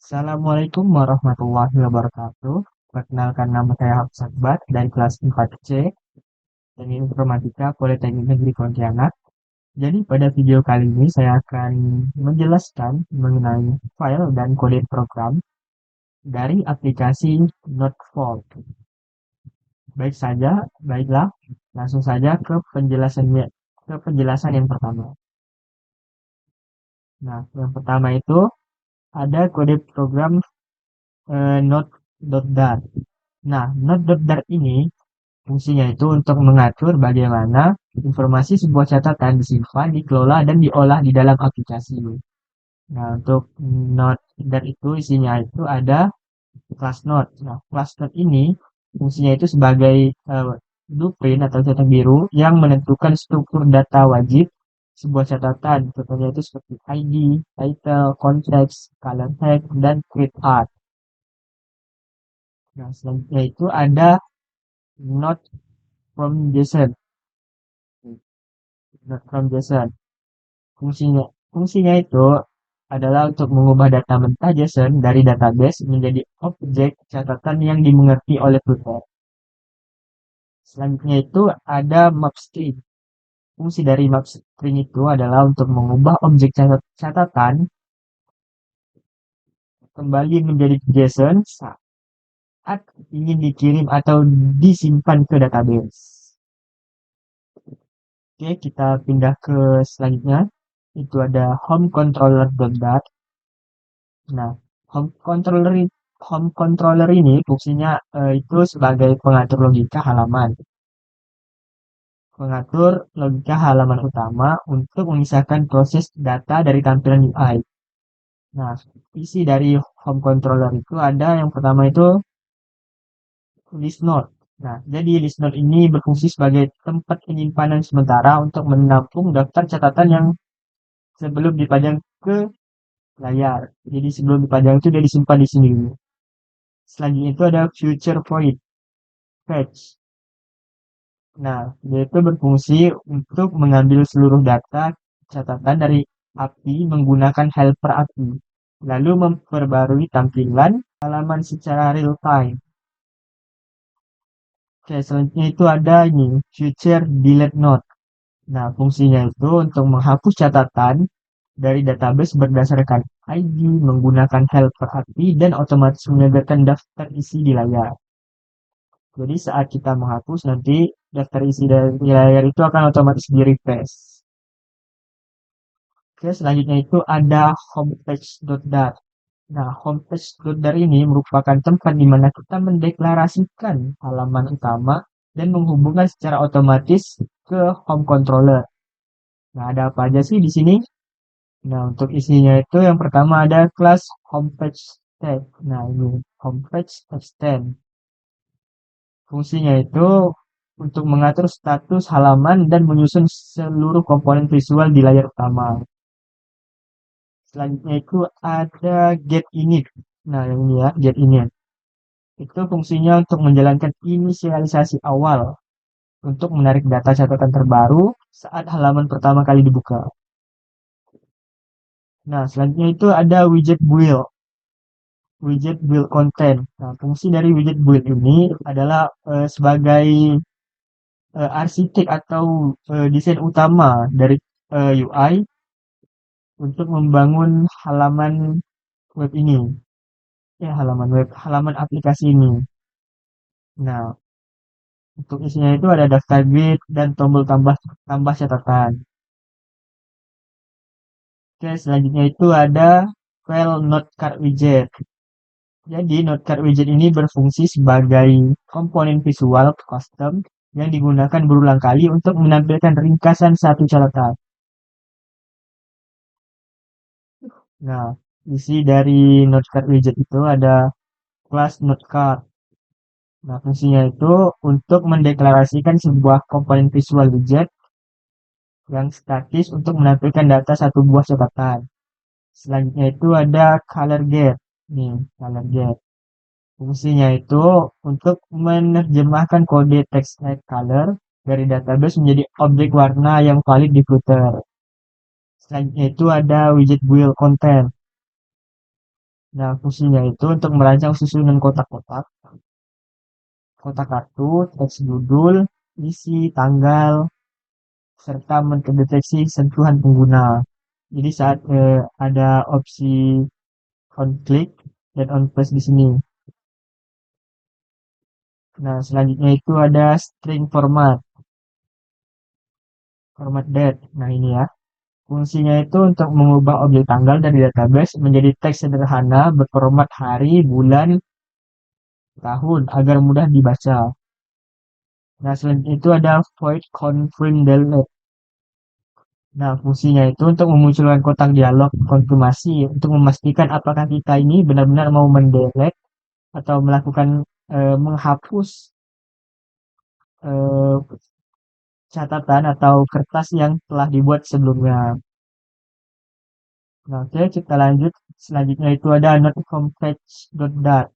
Assalamualaikum warahmatullahi wabarakatuh. Perkenalkan nama saya Hafs Akbar dari kelas 4C Teknik Informatika Politeknik Negeri Pontianak. Jadi pada video kali ini saya akan menjelaskan mengenai file dan kode program dari aplikasi Notepad. Baiklah, langsung saja ke penjelasan yang pertama. Nah, yang pertama itu ada kode program Note.dart. Nah, Note.dart ini fungsinya itu untuk mengatur bagaimana informasi sebuah catatan disimpan, dikelola, dan diolah di dalam aplikasi. Nah, untuk Note dan itu isinya itu ada class Note. Nah, class Note ini fungsinya itu sebagai blueprint atau catatan biru yang menentukan struktur data wajib sebuah catatan. Contohnya itu seperti ID, title, konteks, color head, dan create art. Nah, selanjutnya itu ada Note from JSON. Note from JSON. Fungsinya fungsinya itu adalah untuk mengubah data mentah JSON dari database menjadi objek catatan yang dimengerti oleh Pluto. Selanjutnya itu ada mapstring. Fungsi dari mapstring itu adalah untuk mengubah objek catatan kembali menjadi JSON saat ingin dikirim atau disimpan ke database. Oke, kita pindah ke selanjutnya. Itu ada home controller.dat. Nah, home controller home controller ini fungsinya itu sebagai pengatur logika halaman utama untuk memisahkan proses data dari tampilan UI. Nah, isi dari home controller itu ada yang pertama itu list node. Nah, jadi list node ini berfungsi sebagai tempat penyimpanan sementara untuk menampung daftar catatan yang sebelum dipajang ke layar. Jadi sebelum dipajang itu dia disimpan di sini. Selanjutnya itu ada future void fetch. Nah, yaitu berfungsi untuk mengambil seluruh data catatan dari API menggunakan helper API, lalu memperbarui tampilan halaman secara real time. Oke, selanjutnya itu ada ini, future delete node. Nah, fungsinya itu untuk menghapus catatan dari database berdasarkan ID menggunakan helper API dan otomatis menyediakan daftar isi di layar. Jadi saat kita menghapus nanti daftar isi dari layar itu akan otomatis di-refresh. Oke, selanjutnya itu ada homepage.dar. Nah, homepage.dar ini merupakan tempat di mana kita mendeklarasikan halaman utama dan menghubungkan secara otomatis ke home controller. Nah, ada apa aja sih di sini? Nah, untuk isinya itu yang pertama ada kelas homepage tag. Nah, ini homepage extend. Fungsinya itu untuk mengatur status halaman dan menyusun seluruh komponen visual di layar utama. Selanjutnya itu ada get init. Nah, yang ini ya, get init. Itu fungsinya untuk menjalankan inisialisasi awal untuk menarik data catatan terbaru saat halaman pertama kali dibuka. Nah, selanjutnya itu ada widget build content. Nah, fungsi dari widget build ini adalah sebagai arsitek atau desain utama dari UI untuk membangun halaman web ini. Ya, halaman aplikasi ini. Nah, untuk isinya itu ada daftar grid dan tombol tambah tambah catatan. Oke, selanjutnya itu ada file notecard widget. Jadi notecard widget ini berfungsi sebagai komponen visual custom yang digunakan berulang kali untuk menampilkan ringkasan satu catatan. Nah, isi dari notecard widget itu ada kelas notecard. Nah, fungsinya itu untuk mendeklarasikan sebuah komponen visual widget yang statis untuk menampilkan data satu buah catatan. Selanjutnya itu ada color get. Nih, color get. Fungsinya itu untuk menerjemahkan kode text like color dari database menjadi objek warna yang valid di Flutter. Selanjutnya itu ada widget build content. Nah, fungsinya itu untuk merancang susunan kotak-kotak, kotak kartu, teks judul, isi, tanggal, serta mendeteksi sentuhan pengguna. Jadi saat ada opsi on click dan on press di sini. Nah, selanjutnya itu ada string format date. Nah, ini ya. Fungsinya itu untuk mengubah objek tanggal dari database menjadi teks sederhana berformat hari, bulan, tahun agar mudah dibaca. Nah, selanjutnya itu ada void confirm delete. Nah, fungsinya itu untuk memunculkan kotak dialog konfirmasi untuk memastikan apakah kita ini benar-benar mau mendelete atau melakukan menghapus eh, catatan atau kertas yang telah dibuat sebelumnya. Nah, oke, kita lanjut. Selanjutnya itu ada not from page.dart.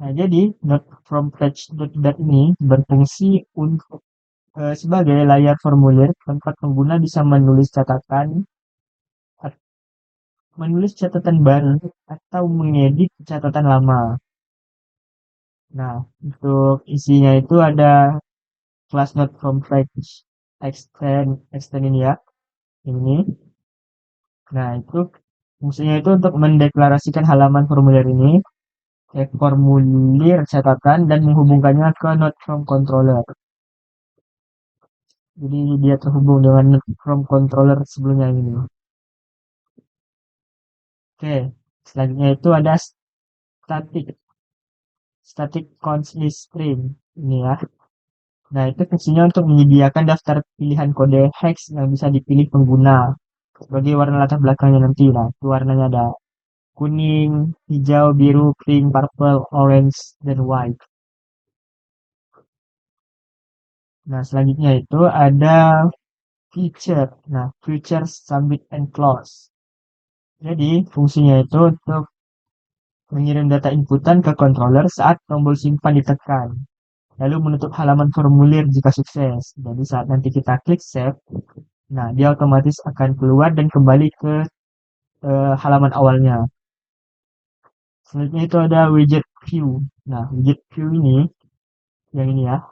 Nah, jadi not from page.dart ini berfungsi untuk sebagai layar formulir tempat pengguna bisa menulis catatan baru atau mengedit catatan lama. Nah, untuk isinya itu ada class not from page extend ini ya, ini. Nah, itu fungsinya itu untuk mendeklarasikan halaman formulir ini, formulir catatan dan menghubungkannya ke not from controller. Jadi dia terhubung dengan not from controller sebelumnya ini. Oke, selanjutnya itu ada static static consist string ini ya. Nah, itu fungsinya untuk menyediakan daftar pilihan kode hex yang bisa dipilih pengguna sebagai warna latar belakangnya nanti. Nah, itu warnanya ada kuning, hijau, biru, pink, purple, orange, dan white. Nah, selanjutnya itu ada feature. Nah, feature submit and close. Jadi, fungsinya itu untuk mengirim data inputan ke controller saat tombol simpan ditekan. Lalu menutup halaman formulir jika sukses. Jadi, saat nanti kita klik save, nah dia otomatis akan keluar dan kembali ke halaman awalnya. Selanjutnya itu ada widget view. Nah, widget view ini, yang ini ya,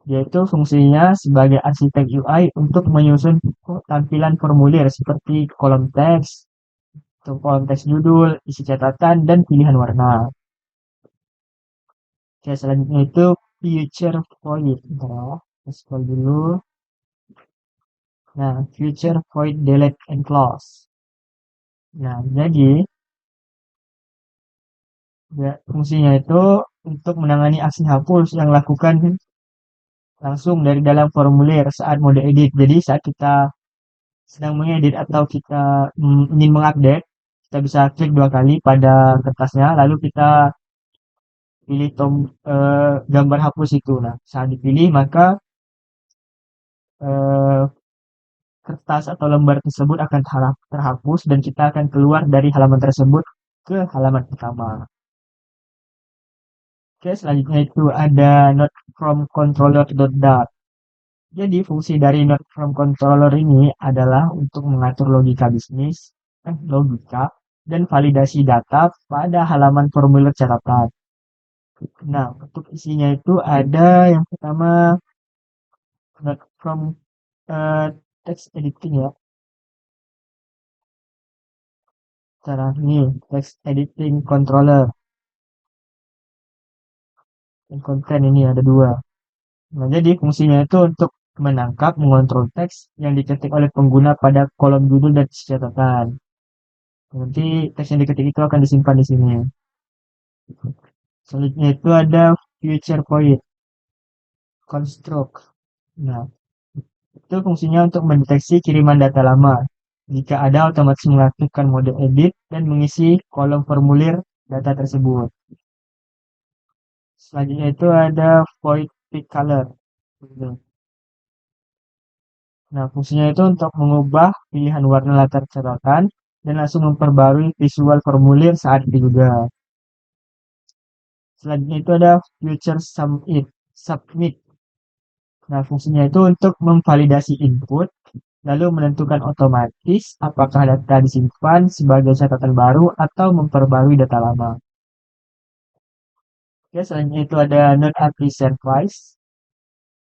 yaitu fungsinya sebagai arsitek UI untuk menyusun tampilan formulir seperti kolom teks, kolom teks judul, isi catatan, dan pilihan warna. Oke, selanjutnya itu future void. Bentar ya, kita scroll dulu. Nah, future void delete and close. Nah, jadi ya, fungsinya itu untuk menangani aksi hapus yang lakukan langsung dari dalam formulir saat mode edit. Jadi saat kita sedang mengedit atau kita ingin mengupdate, kita bisa klik dua kali pada kertasnya, lalu kita pilih gambar hapus itu. Nah, saat dipilih maka eh, kertas atau lembar tersebut akan terhapus dan kita akan keluar dari halaman tersebut ke halaman pertama. Oke, selanjutnya itu ada not from controller.dart. Jadi fungsi dari not from controller ini adalah untuk mengatur logika dan validasi data pada halaman formulir catatan. Nah, untuk isinya itu ada yang pertama not from eh, text editing ya. Cara ini text editing controller dan konten ini ada dua. Nah, jadi fungsinya itu untuk menangkap, mengontrol teks yang diketik oleh pengguna pada kolom judul dan isi catatan. Nanti teks yang diketik itu akan disimpan di sini. Selanjutnya itu ada future point construct. Nah, itu fungsinya untuk mendeteksi kiriman data lama. Jika ada, otomatis mengaktifkan mode edit dan mengisi kolom formulir data tersebut. Selanjutnya itu ada void pick color. Nah, fungsinya itu untuk mengubah pilihan warna latar catatan dan langsung memperbarui visual formulir saat itu juga. Selanjutnya itu ada future submit. Nah, fungsinya itu untuk memvalidasi input lalu menentukan otomatis apakah data disimpan sebagai catatan baru atau memperbarui data lama. Oke, selanjutnya itu ada Node API Service.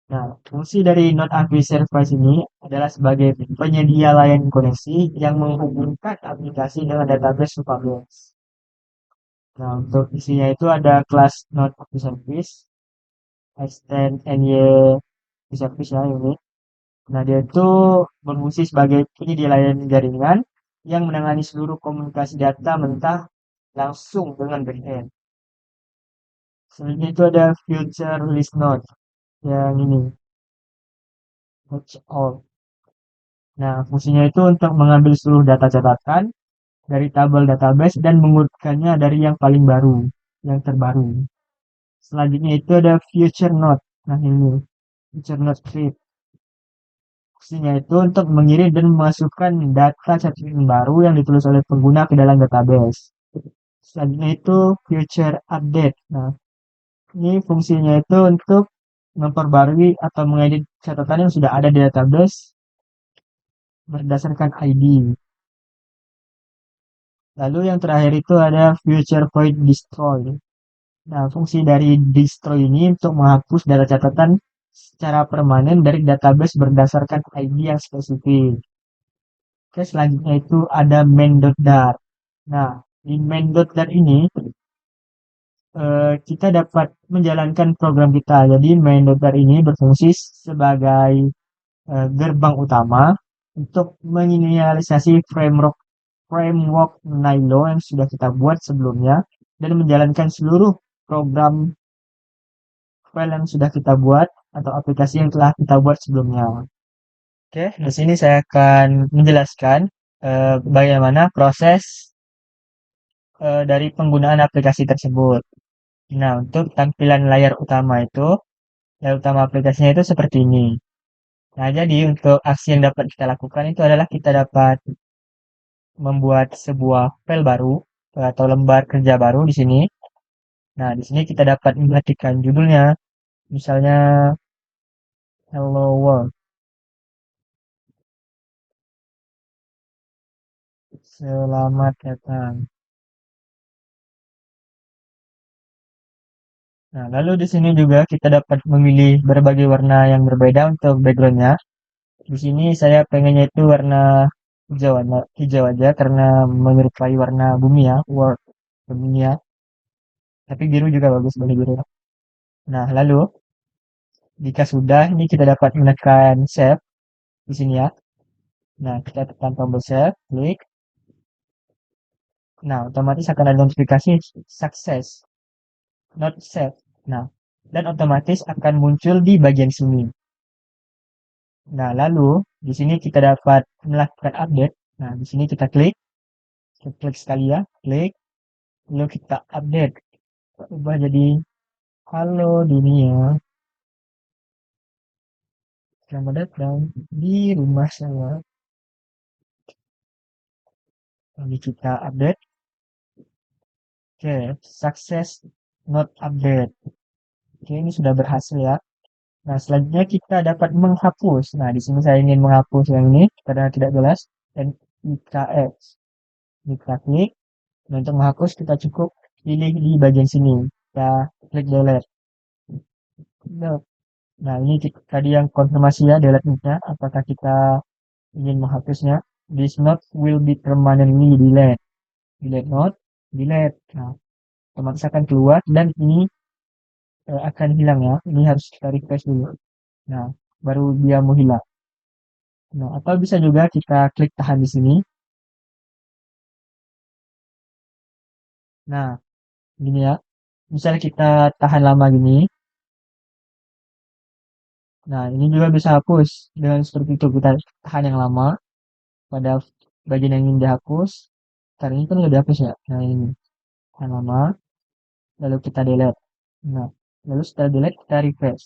Nah, fungsi dari Node API Service ini adalah sebagai penyedia layanan koneksi yang menghubungkan aplikasi dengan database Supabase. Nah, untuk isinya itu ada kelas Node API Service, extend NY Service ya ini. Nah, dia itu berfungsi sebagai penyedia layanan jaringan yang menangani seluruh komunikasi data mentah langsung dengan backend. Selanjutnya itu ada Future List Node yang ini, Watch All. Nah, fungsinya itu untuk mengambil seluruh data catatan dari tabel database dan mengurutkannya dari yang paling baru, yang terbaru. Selanjutnya itu ada Future Node. Nah, ini Future Node Script. Fungsinya itu untuk mengirim dan memasukkan data catatan baru yang ditulis oleh pengguna ke dalam database. Selanjutnya itu Future Update. Nah, ini fungsinya itu untuk memperbarui atau mengedit catatan yang sudah ada di database berdasarkan ID. Lalu yang terakhir itu ada Future Void Destroy. Nah, fungsi dari destroy ini untuk menghapus data catatan secara permanen dari database berdasarkan ID yang spesifik. Oke, selanjutnya itu ada main.dar. Nah, di main.dar ini kita dapat menjalankan program kita. Jadi main.dar ini berfungsi sebagai gerbang utama untuk menginisialisasi framework Nilo yang sudah kita buat sebelumnya dan menjalankan seluruh program file yang sudah kita buat atau aplikasi yang telah kita buat sebelumnya. Oke, di sini saya akan menjelaskan bagaimana proses dari penggunaan aplikasi tersebut. Nah, untuk tampilan layar utama aplikasinya itu seperti ini. Nah, jadi untuk aksi yang dapat kita lakukan itu adalah kita dapat membuat sebuah file baru atau lembar kerja baru di sini. Nah, di sini kita dapat mengetikkan judulnya, misalnya Hello World. Selamat datang. Nah, lalu di sini juga kita dapat memilih berbagai warna yang berbeda untuk backgroundnya. Di sini saya pengennya itu warna hijau aja karena menyerupai warna bumi ya, world dunia. Tapi biru juga bagus, boleh biru. Nah, lalu jika sudah, ini kita dapat menekan save di sini ya. Nah, kita tekan tombol save, klik. Nah, otomatis akan ada notifikasi sukses, not save. Nah, dan otomatis akan muncul di bagian sini. Nah, lalu di sini kita dapat melakukan update. Nah, di sini kita klik sekali ya, klik, lalu kita update. Ubah jadi halo dunia, selamat datang di rumah saya. Lalu kita update. Oke, sukses not update. Oke, ini sudah berhasil ya. Nah, selanjutnya kita dapat menghapus. Nah, di sini saya ingin menghapus yang ini karena tidak jelas. Dan IKX. Kita klik. Dan untuk menghapus kita cukup pilih di bagian sini. Kita klik delete. Nah, ini tadi yang konfirmasi ya delete-nya. Apakah kita ingin menghapusnya? This note will be permanently delete. Delete note, delete. Nah, otomatis akan keluar dan ini akan hilang ya. Ini harus kita refresh dulu. Nah, baru dia mau hilang. Nah, atau bisa juga kita klik tahan di sini. Nah, gini ya. Misalnya kita tahan lama gini. Nah, ini juga bisa hapus. Dengan seperti itu kita tahan yang lama pada bagian yang ingin dihapus. Karena ini kan udah dihapus ya. Nah, ini tahan lama. Lalu kita delete. Nah, lalu setelah delete kita refresh.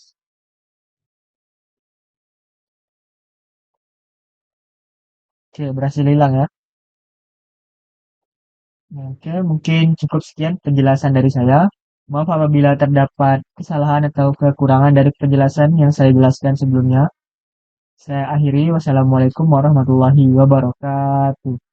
Oke, berhasil hilang ya. Oke, mungkin cukup sekian penjelasan dari saya. Maaf apabila terdapat kesalahan atau kekurangan dari penjelasan yang saya jelaskan sebelumnya. Saya akhiri. Wassalamualaikum warahmatullahi wabarakatuh.